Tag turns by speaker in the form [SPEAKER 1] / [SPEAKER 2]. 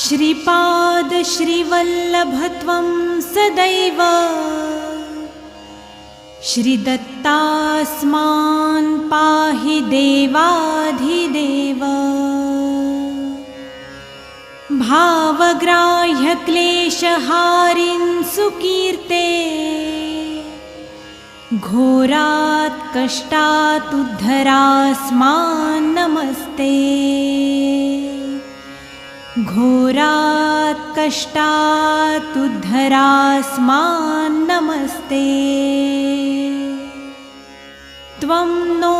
[SPEAKER 1] श्रीपाद श्रीवल्लभत्वं सदैव श्रीदत्तास्मान् पाहि देवाधिदेव। भावग्राह्यक्लेशहारिन् सुकीर्ते घोरात् कष्टात् उद्धरास्मान् नमस्ते। घोरात् कष्टात् उद्धरास्मान् नमस्ते। त्वं नो